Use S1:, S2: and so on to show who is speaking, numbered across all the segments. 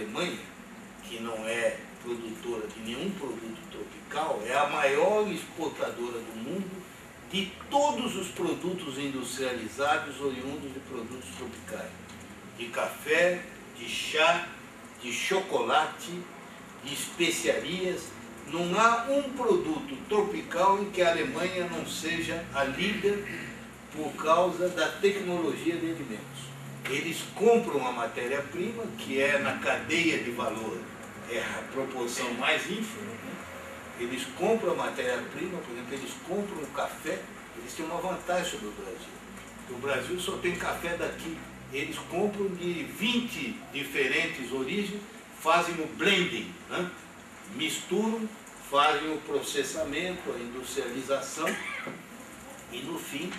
S1: Alemanha, que não é produtora de nenhum produto tropical, é a maior exportadora do mundo de todos os produtos industrializados oriundos de produtos tropicais. De café, de chá, de chocolate, de especiarias. Não há um produto tropical em que a Alemanha não seja a líder por causa da tecnologia de alimentos. Eles compram a matéria-prima, que é na cadeia de valor, é a proporção mais ínfima, né? Eles compram a matéria-prima, por exemplo, eles compram o café, eles têm uma vantagem sobre o Brasil. O Brasil só tem café daqui. Eles compram de 20 diferentes origens, fazem o blending, né? Misturam, fazem o processamento, a industrialização e, no fim,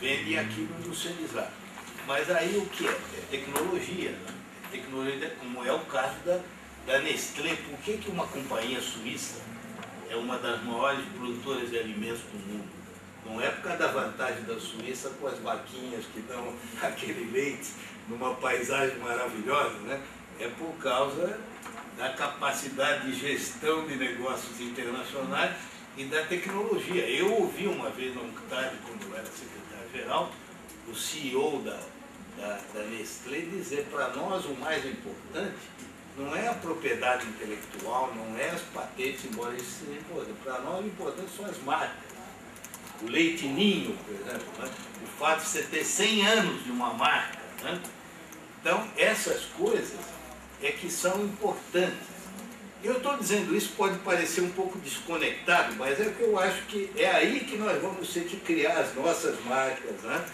S1: vendem aquilo industrializado. Mas aí o que é? É tecnologia, né? É tecnologia, como é o caso da Nestlé. Por que uma companhia suíça é uma das maiores produtoras de alimentos do mundo? Não é por causa da vantagem da Suíça com as vaquinhas que dão aquele leite numa paisagem maravilhosa, né? É por causa da capacidade de gestão de negócios internacionais e da tecnologia. Eu ouvi uma vez na UNCTAD, quando eu era secretário-geral, o CEO da Nestlé dizer: para nós o mais importante não é a propriedade intelectual, não é as patentes, embora isso seja importante. Para nós o importante são as marcas. O Leite Ninho, por exemplo, né? O fato de você ter 100 anos de uma marca, né? Então, essas coisas é que são importantes. Eu estou dizendo isso, pode parecer um pouco desconectado, mas é que eu acho que é aí que nós vamos ter que criar as nossas marcas, né?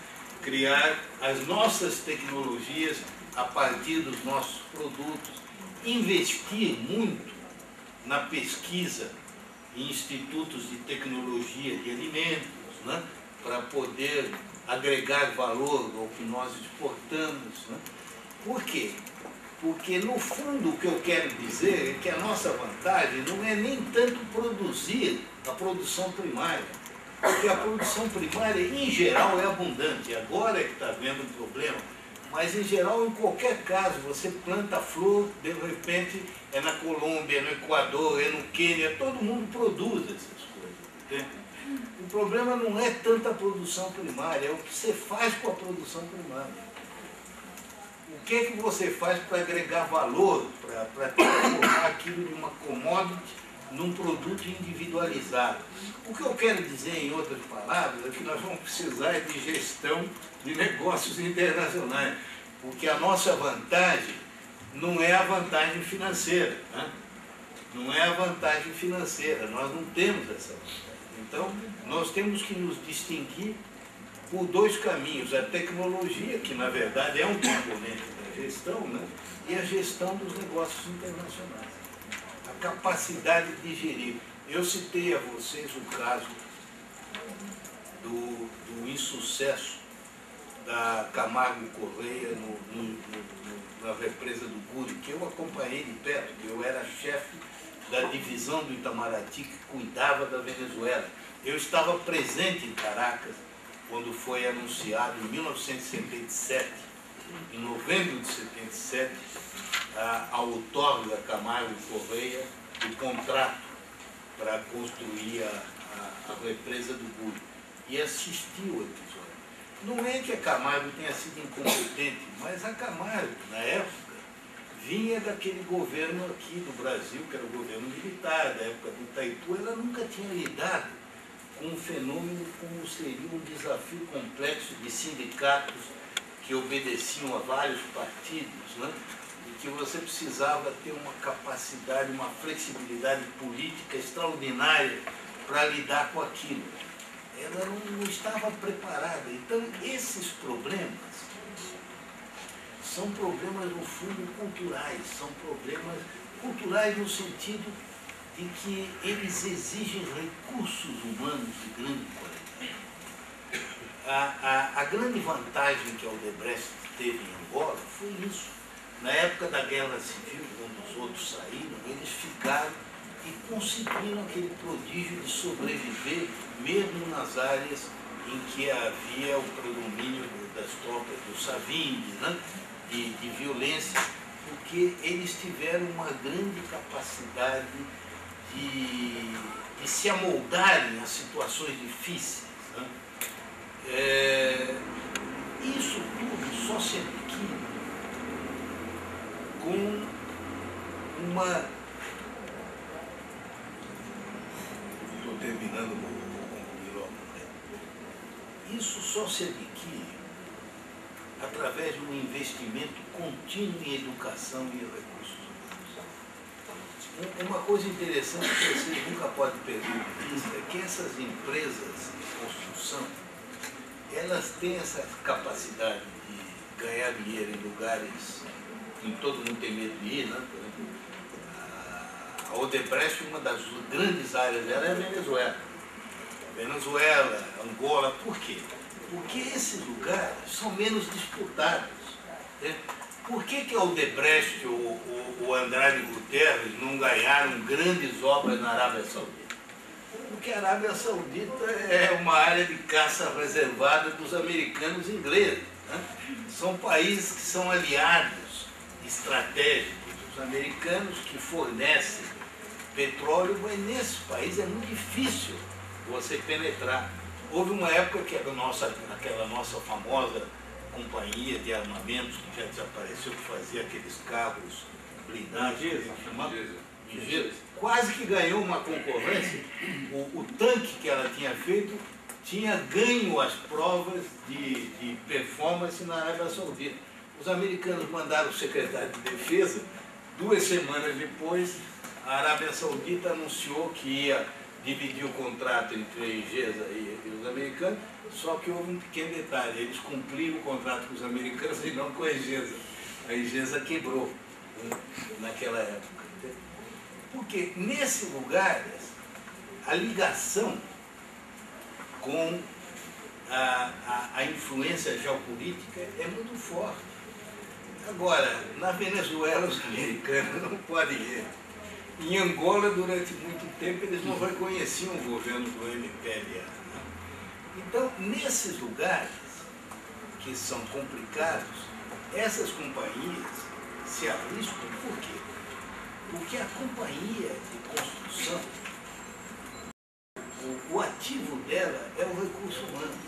S1: Criar as nossas tecnologias a partir dos nossos produtos, investir muito na pesquisa em institutos de tecnologia de alimentos, né? Para poder agregar valor ao que nós exportamos, né? Por quê? Porque, no fundo, o que eu quero dizer é que a nossa vantagem não é nem tanto produzir a produção primária, porque a produção primária, em geral, é abundante. Agora é que está havendo um problema, mas, em geral, em qualquer caso, você planta flor, de repente, é na Colômbia, é no Equador, é no Quênia, todo mundo produz essas coisas, entende? O problema não é tanta produção primária, é o que você faz com a produção primária. O que é que você faz para agregar valor, para transformar aquilo de uma commodity num produto individualizado? O que eu quero dizer, em outras palavras, é que nós vamos precisar de gestão de negócios internacionais, porque a nossa vantagem não é a vantagem financeira, né? Não é a vantagem financeira, nós não temos essa vantagem. Então, nós temos que nos distinguir por dois caminhos: a tecnologia, que na verdade é um componente da gestão, né? E a gestão dos negócios internacionais. A capacidade de gerir. Eu citei a vocês o caso do insucesso da Camargo Correia na represa do Guri, que eu acompanhei de perto, que eu era chefe da divisão do Itamaraty que cuidava da Venezuela. Eu estava presente em Caracas quando foi anunciado, em 1977, em novembro de 77, ao outorgo da Camargo Correia, o contrato para construir a represa do Guri, e assisti o episódio. Não é que a Camargo tenha sido incompetente, mas a Camargo, na época, vinha daquele governo aqui do Brasil, que era o governo militar, da época do Itaipu. Ela nunca tinha lidado com um fenômeno como seria um desafio complexo de sindicatos que obedeciam a vários partidos, né? E que você precisava ter uma capacidade, uma flexibilidade política extraordinária para lidar com aquilo. Ela não estava preparada. Então, esses problemas são problemas, no fundo, culturais. São problemas culturais no sentido de que eles exigem recursos humanos de grande qualidade. A grande vantagem que a Odebrecht teve em Angola foi isso. Na época da Guerra Civil, quando os outros saíram, eles ficaram e conseguiram aquele prodígio de sobreviver, mesmo nas áreas em que havia o predomínio das tropas do Savimbi, né? de violência, porque eles tiveram uma grande capacidade de se amoldarem a situações difíceis, né? Isso tudo só se adquire com uma... Estou terminando, vou concluir logo. Isso só se adquire através de um investimento contínuo em educação e recursos humanos. Uma coisa interessante que vocês nunca podem perder de vista é que essas empresas de construção, elas têm essa capacidade de ganhar dinheiro em lugares que todo mundo tem medo de ir, né? Por exemplo, a Odebrecht, uma das grandes áreas dela é a Venezuela. Venezuela, Angola, por quê? Porque esses lugares são menos disputados, né? Por que a Odebrecht ou o Andrade Guterres não ganharam grandes obras na Arábia Saudita? Porque a Arábia Saudita é uma área de caça reservada dos americanos e ingleses, né? São países que são aliados estratégicos dos americanos, que fornecem petróleo, mas nesse país é muito difícil você penetrar. Houve uma época que aquela nossa famosa companhia de armamentos, que já desapareceu, que fazia aqueles carros blindados, quase que ganhou uma concorrência. O tanque que ela tinha feito tinha ganho as provas de performance na Arábia Saudita. Os americanos mandaram o secretário de Defesa, 2 semanas depois, a Arábia Saudita anunciou que ia dividir o contrato entre a IGESA e os americanos, só que houve um pequeno detalhe: eles cumpriram o contrato com os americanos e não com a IGESA. A IGESA quebrou, né, naquela época. Porque nesses lugares a ligação com a influência geopolítica é muito forte. Agora, na Venezuela os americanos não podem ir. Em Angola, durante muito tempo, eles não reconheciam o governo do MPLA. Né? Então, nesses lugares que são complicados, essas companhias se arriscam. Por quê? Porque a companhia de construção, o ativo dela é o recurso humano,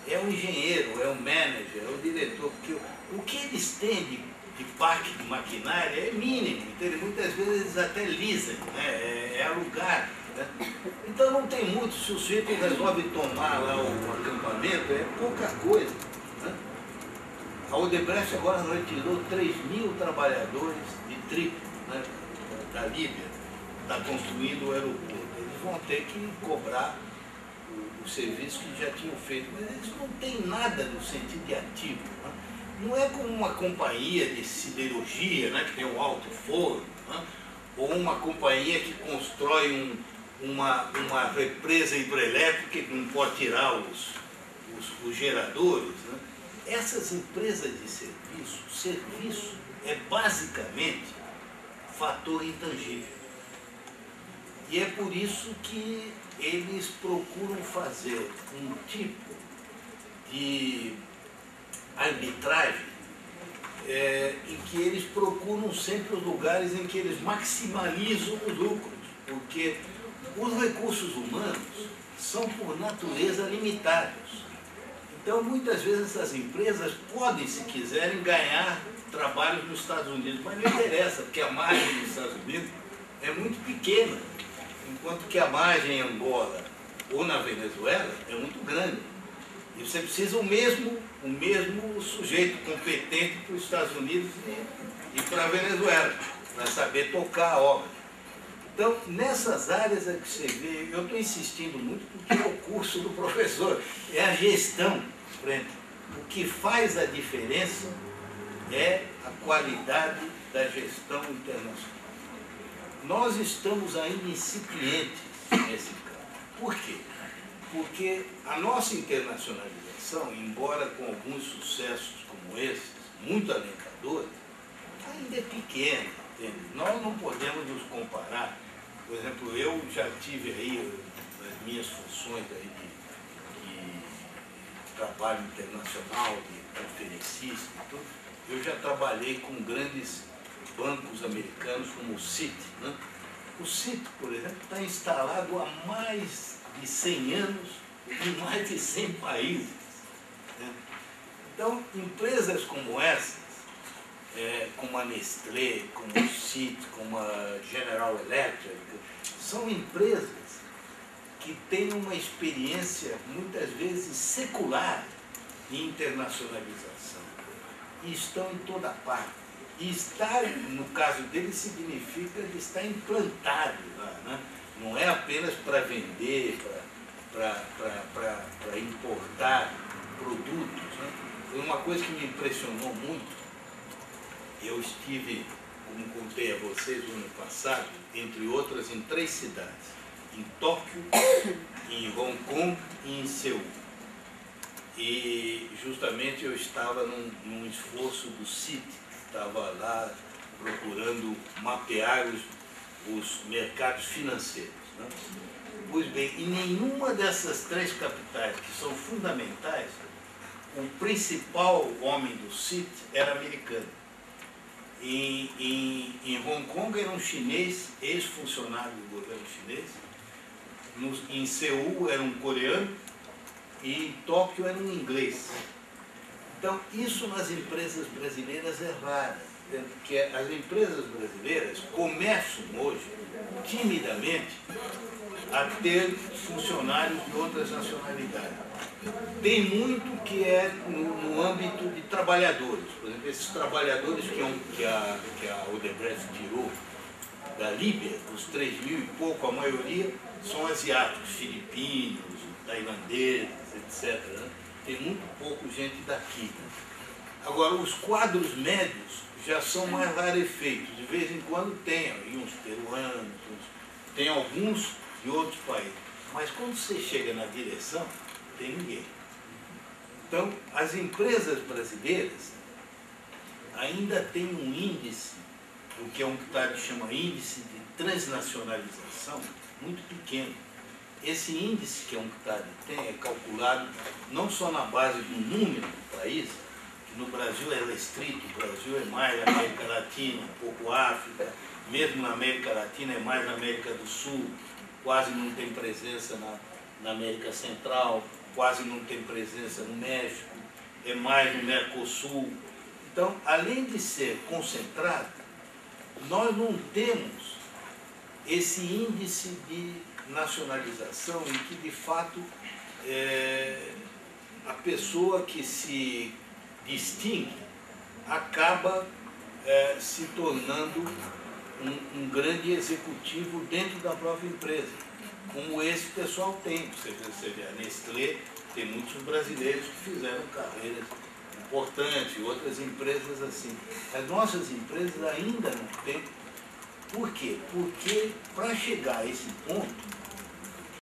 S1: é o engenheiro, é o manager, é o diretor, porque o que eles têm de parque de maquinária é mínimo, entende? Muitas vezes eles até lisam, né? É alugado, né? Então não tem muito. Se o sujeito resolve tomar lá o acampamento, é pouca coisa, né? A Odebrecht agora retirou 3.000 trabalhadores de Trípoli, né, da Líbia, está construindo o aeroporto. Eles vão ter que cobrar o serviço que já tinham feito, mas eles não têm nada no sentido de ativo, né? Não é como uma companhia de siderurgia, né, que tem um alto forno, né, ou uma companhia que constrói uma represa hidrelétrica que não pode tirar os geradores, né? Essas empresas de serviço é basicamente fator intangível. E é por isso que eles procuram fazer um tipo de arbitragem em que eles procuram sempre os lugares em que eles maximalizam os lucros, porque os recursos humanos são por natureza limitados. Então muitas vezes essas empresas podem, se quiserem, ganhar trabalhos nos Estados Unidos, mas não interessa, porque a margem dos Estados Unidos é muito pequena, enquanto que a margem em Angola ou na Venezuela é muito grande. E você precisa o mesmo sujeito competente para os Estados Unidos e para a Venezuela, para saber tocar a obra. Então, nessas áreas é que você vê, eu estou insistindo muito porque é o curso do professor, é a gestão. O que faz a diferença é a qualidade da gestão internacional. Nós estamos ainda incipientes nesse campo. Por quê? Porque a nossa internacionalização, embora com alguns sucessos como esses, muito alentadores, ainda é pequena, entende? Nós não podemos nos comparar. Por exemplo, eu já tive aí, nas minhas funções aí de trabalho internacional, de conferencista e tudo, eu já trabalhei com grandes bancos americanos como o Citi, né? O Citi, por exemplo, está instalado há mais de 100 anos em mais de 100 países. Né? Então, empresas como essas, como a Nestlé, como o Citi, como a General Electric, são empresas que têm uma experiência, muitas vezes, secular de internacionalização. E estão em toda parte. E estar, no caso dele, significa de estar implantado lá, né? Não é apenas para vender, para importar produtos. Né? Foi uma coisa que me impressionou muito. Eu estive, como contei a vocês no ano passado, entre outras, em 3 cidades. Em Tóquio, em Hong Kong e em Seul. E justamente eu estava num esforço do Citi, estava lá procurando mapear os mercados financeiros. Né? Pois bem, em nenhuma dessas 3 capitais, que são fundamentais, o principal homem do Citi era americano. Em Hong Kong era um chinês, ex-funcionário do governo chinês. Em Seul era um coreano e em Tóquio era um inglês. Então, isso nas empresas brasileiras é raro, porque as empresas brasileiras começam hoje, timidamente, a ter funcionários de outras nacionalidades. Tem muito que é no âmbito de trabalhadores. Por exemplo, esses trabalhadores que a Odebrecht tirou da Líbia, os 3 mil e pouco, a maioria são asiáticos, filipinos, tailandeses, etc. Né? Tem muito pouco gente daqui. Né? Agora, os quadros médios já são mais rarefeitos. De vez em quando tem aí uns peruanos, tem alguns de outros países. Mas quando você chega na direção, tem ninguém. Então, as empresas brasileiras ainda têm um índice, o que a UNCTAD chama índice de transnacionalização, muito pequeno. Esse índice que a UNCTAD tem é calculado não só na base do número do país, que no Brasil é restrito, o Brasil é mais na América Latina, um pouco África, mesmo na América Latina é mais na América do Sul, quase não tem presença na América Central, quase não tem presença no México, é mais no Mercosul. Então, além de ser concentrado, nós não temos esse índice de nacionalização em que, de fato, a pessoa que se distingue acaba se tornando um grande executivo dentro da própria empresa, como esse pessoal tem. Você vê, a Nestlé tem muitos brasileiros que fizeram carreiras importantes, outras empresas assim. As nossas empresas ainda não têm. Por quê? Porque para chegar a esse ponto,